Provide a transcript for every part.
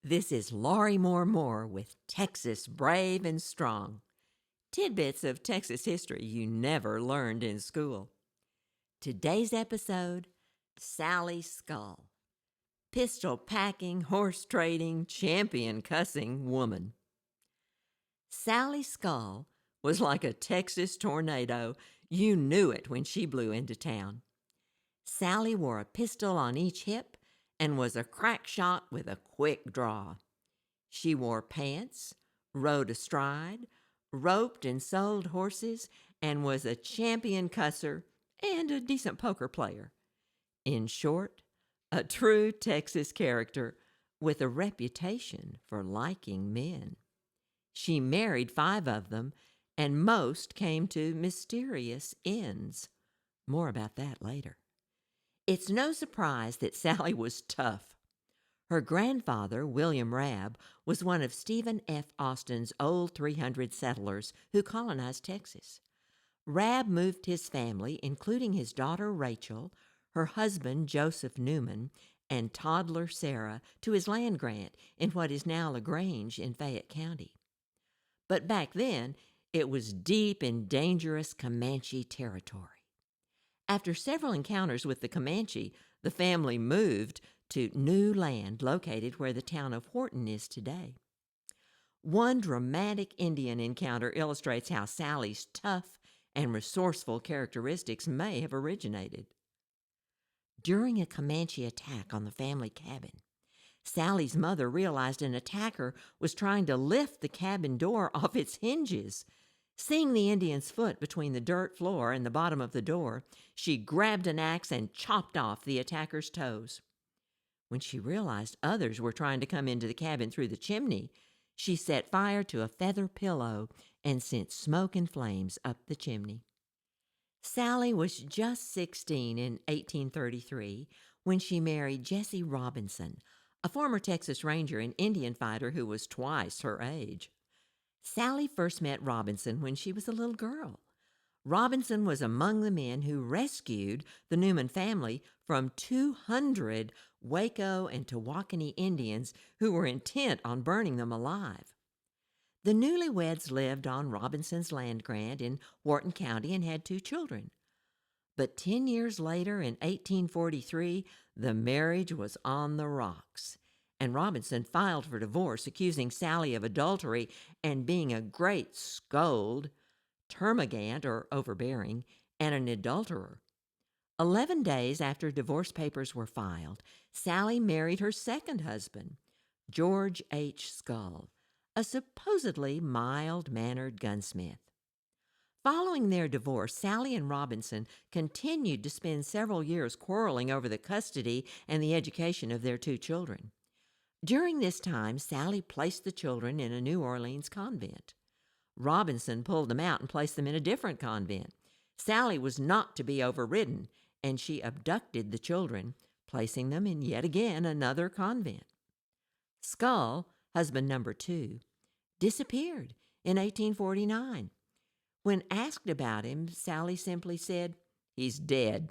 This is Laurie Moore-Moore with Texas Brave and Strong. Tidbits of Texas history you never learned in school. Today's episode, Sally Scull. Pistol-packing, horse-trading, champion-cussing woman. Sally Scull was like a Texas tornado. You knew it when she blew into town. Sally wore a pistol on each hip and was a crack shot with a quick draw. She wore pants, rode astride, roped and sold horses, and was a champion cusser and a decent poker player. In short, a true Texas character with a reputation for liking men. She married 5 of them, and most came to mysterious ends. More about that later. It's no surprise that Sally was tough. Her grandfather, William Rabb, was one of Stephen F. Austin's old 300 settlers who colonized Texas. Rabb moved his family, including his daughter Rachel, her husband Joseph Newman, and toddler Sarah, to his land grant in what is now LaGrange in Fayette County. But back then, it was deep in dangerous Comanche territory. After several encounters with the Comanche, the family moved to new land located where the town of Horton is today. One dramatic Indian encounter illustrates how Sally's tough and resourceful characteristics may have originated. During a Comanche attack on the family cabin, Sally's mother realized an attacker was trying to lift the cabin door off its hinges. Seeing the Indian's foot between the dirt floor and the bottom of the door, she grabbed an axe and chopped off the attacker's toes. When she realized others were trying to come into the cabin through the chimney, she set fire to a feather pillow and sent smoke and flames up the chimney. Sally was just 16 in 1833 when she married Jesse Robinson, a former Texas Ranger and Indian fighter who was twice her age. Sally first met Robinson when she was a little girl. Robinson was among the men who rescued the Newman family from 200 Waco and Tawakoni Indians who were intent on burning them alive. The newlyweds lived on Robinson's land grant in Wharton County and had 2 children. But 10 years later, in 1843, the marriage was on the rocks, and Robinson filed for divorce, accusing Sally of adultery and being a great scold, termagant or overbearing, and an adulterer. 11 days after divorce papers were filed, Sally married her second husband, George H. Scull, a supposedly mild-mannered gunsmith. Following their divorce, Sally and Robinson continued to spend several years quarreling over the custody and the education of their 2 children. During this time, Sally placed the children in a New Orleans convent. Robinson pulled them out and placed them in a different convent. Sally was not to be overridden, and she abducted the children, placing them in yet again another convent. Scull, husband number 2, disappeared in 1849. When asked about him, Sally simply said, "He's dead."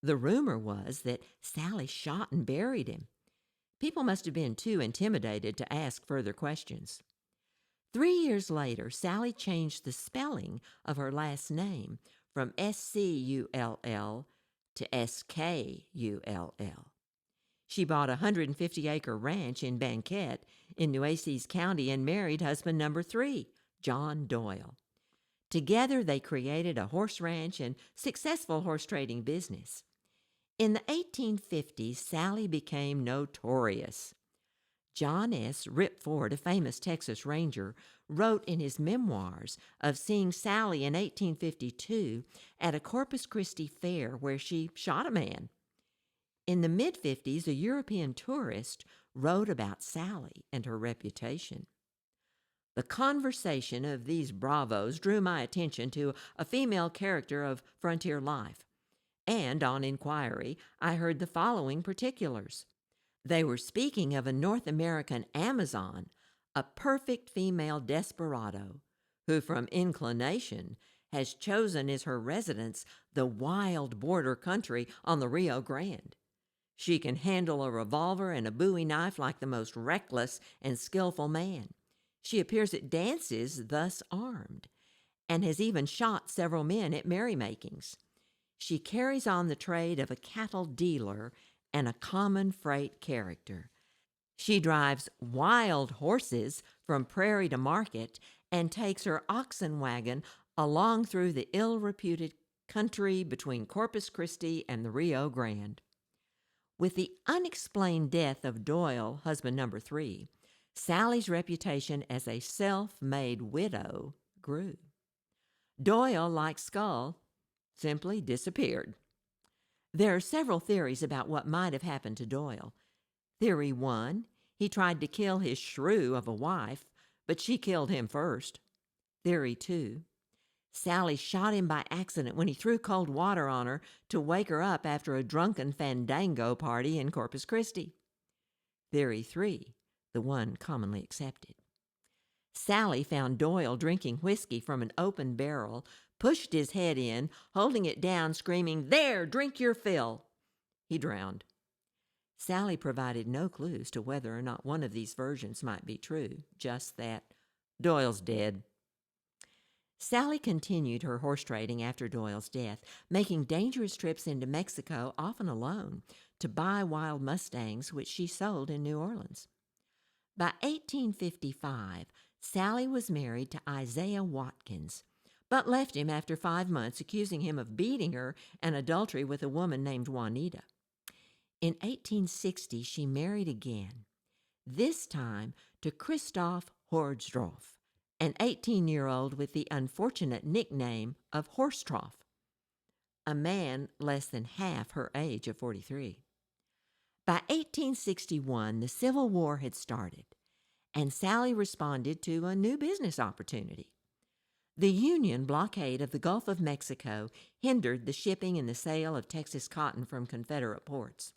The rumor was that Sally shot and buried him. People must have been too intimidated to ask further questions. 3 years later, Sally changed the spelling of her last name from Scull to Skull. She bought a 150-acre ranch in Banquette in Nueces County and married husband number 3, John Doyle. Together, they created a horse ranch and successful horse trading business. In the 1850s, Sally became notorious. John S. Rip Ford, a famous Texas Ranger, wrote in his memoirs of seeing Sally in 1852 at a Corpus Christi fair where she shot a man. In the mid-50s, a European tourist wrote about Sally and her reputation. The conversation of these bravos drew my attention to a female character of frontier life, and on inquiry, I heard the following particulars. They were speaking of a North American Amazon, a perfect female desperado, who from inclination has chosen as her residence the wild border country on the Rio Grande. She can handle a revolver and a bowie knife like the most reckless and skillful man. She appears at dances thus armed, and has even shot several men at merrymakings. She carries on the trade of a cattle dealer and a common freight character. She drives wild horses from prairie to market and takes her oxen wagon along through the ill-reputed country between Corpus Christi and the Rio Grande. With the unexplained death of Doyle, husband number 3, Sally's reputation as a self-made widow grew. Doyle, like Scull, simply disappeared. There are several theories about what might have happened to Doyle. Theory 1, he tried to kill his shrew of a wife, but she killed him first. Theory 2, Sally shot him by accident when he threw cold water on her to wake her up after a drunken fandango party in Corpus Christi. Theory 3, the one commonly accepted. Sally found Doyle drinking whiskey from an open barrel, pushed his head in, holding it down, screaming, "There, drink your fill!" He drowned. Sally provided no clues to whether or not one of these versions might be true, just that Doyle's dead. Sally continued her horse trading after Doyle's death, making dangerous trips into Mexico, often alone, to buy wild mustangs, which she sold in New Orleans. By 1855, Sally was married to Isaiah Watkins, but left him after 5 months, accusing him of beating her and adultery with a woman named Juanita. In 1860, she married again, this time to Christoph Hordsdorf, an 18-year-old with the unfortunate nickname of Horsetrough, a man less than half her age of 43. By 1861, the Civil War had started, and Sally responded to a new business opportunity. The Union blockade of the Gulf of Mexico hindered the shipping and the sale of Texas cotton from Confederate ports.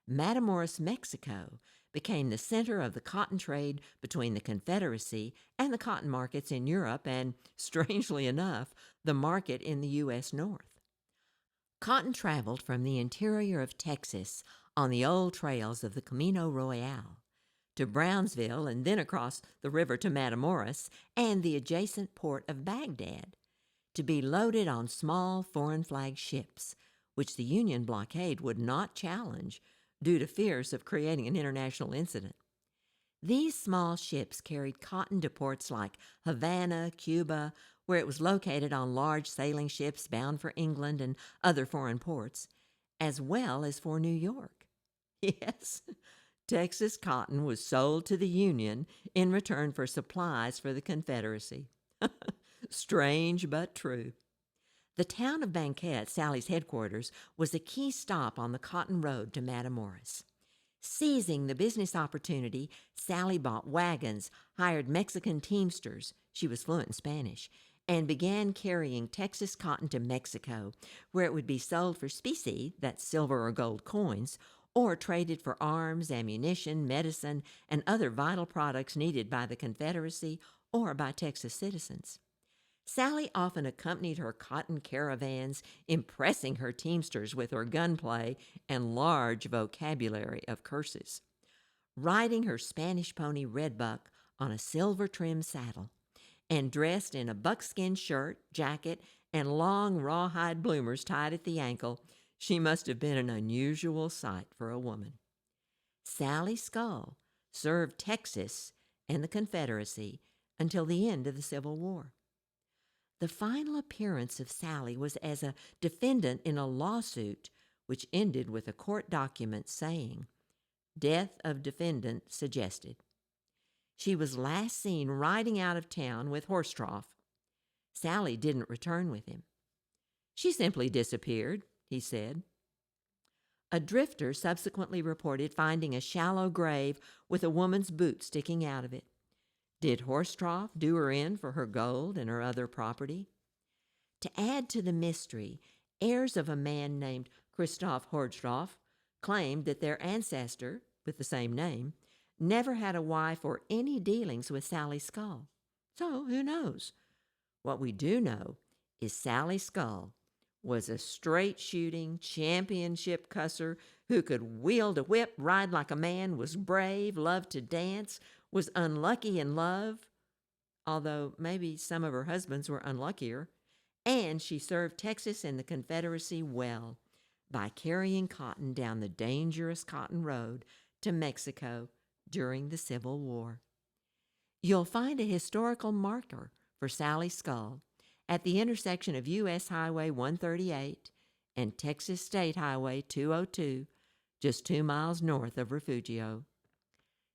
Matamoros, Mexico, became the center of the cotton trade between the Confederacy and the cotton markets in Europe and, strangely enough, the market in the U.S. North. Cotton traveled from the interior of Texas on the old trails of the Camino Royale to Brownsville and then across the river to Matamoros and the adjacent port of Baghdad to be loaded on small foreign flag ships, which the Union blockade would not challenge due to fears of creating an international incident. These small ships carried cotton to ports like Havana, Cuba, where it was located on large sailing ships bound for England and other foreign ports, as well as for New York. Yes, Texas cotton was sold to the Union in return for supplies for the Confederacy. Strange but true. The town of Banquette, Sally's headquarters, was a key stop on the Cotton Road to Matamoros. Seizing the business opportunity, Sally bought wagons, hired Mexican teamsters, she was fluent in Spanish, and began carrying Texas cotton to Mexico, where it would be sold for specie, that's silver or gold coins, or traded for arms, ammunition, medicine, and other vital products needed by the Confederacy or by Texas citizens. Sally often accompanied her cotton caravans, impressing her teamsters with her gunplay and large vocabulary of curses. Riding her Spanish pony Redbuck on a silver-trimmed saddle and dressed in a buckskin shirt, jacket, and long rawhide bloomers tied at the ankle, she must have been an unusual sight for a woman. Sally Scull served Texas and the Confederacy until the end of the Civil War. The final appearance of Sally was as a defendant in a lawsuit which ended with a court document saying, "Death of defendant suggested." She was last seen riding out of town with Horsetrough. Sally didn't return with him. "She simply disappeared," he said. A drifter subsequently reported finding a shallow grave with a woman's boot sticking out of it. Did Horsetrough do her in for her gold and her other property? To add to the mystery, heirs of a man named Christoph Hordsdorf claimed that their ancestor, with the same name, never had a wife or any dealings with Sally Scull. So who knows? What we do know is Sally Scull was a straight-shooting, championship cusser who could wield a whip, ride like a man, was brave, loved to dance, was unlucky in love, although maybe some of her husbands were unluckier, and she served Texas and the Confederacy well by carrying cotton down the dangerous Cotton Road to Mexico during the Civil War. You'll find a historical marker for Sally Scull at the intersection of U.S. Highway 138 and Texas State Highway 202, just 2 miles north of Refugio.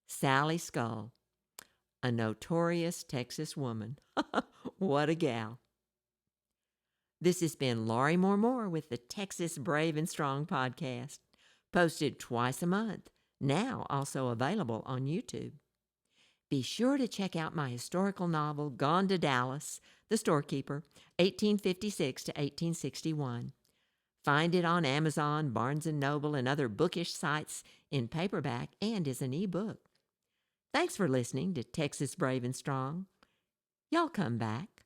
Sally Scull, a notorious Texas woman. What a gal. This has been Laurie Moore-Moore with the Texas Brave and Strong podcast, posted twice a month, now also available on YouTube. Be sure to check out my historical novel, Gone to Dallas, The Storekeeper, 1856 to 1861. Find it on Amazon, Barnes & Noble, and other bookish sites in paperback and as an e-book. Thanks for listening to Texas Brave and Strong. Y'all come back.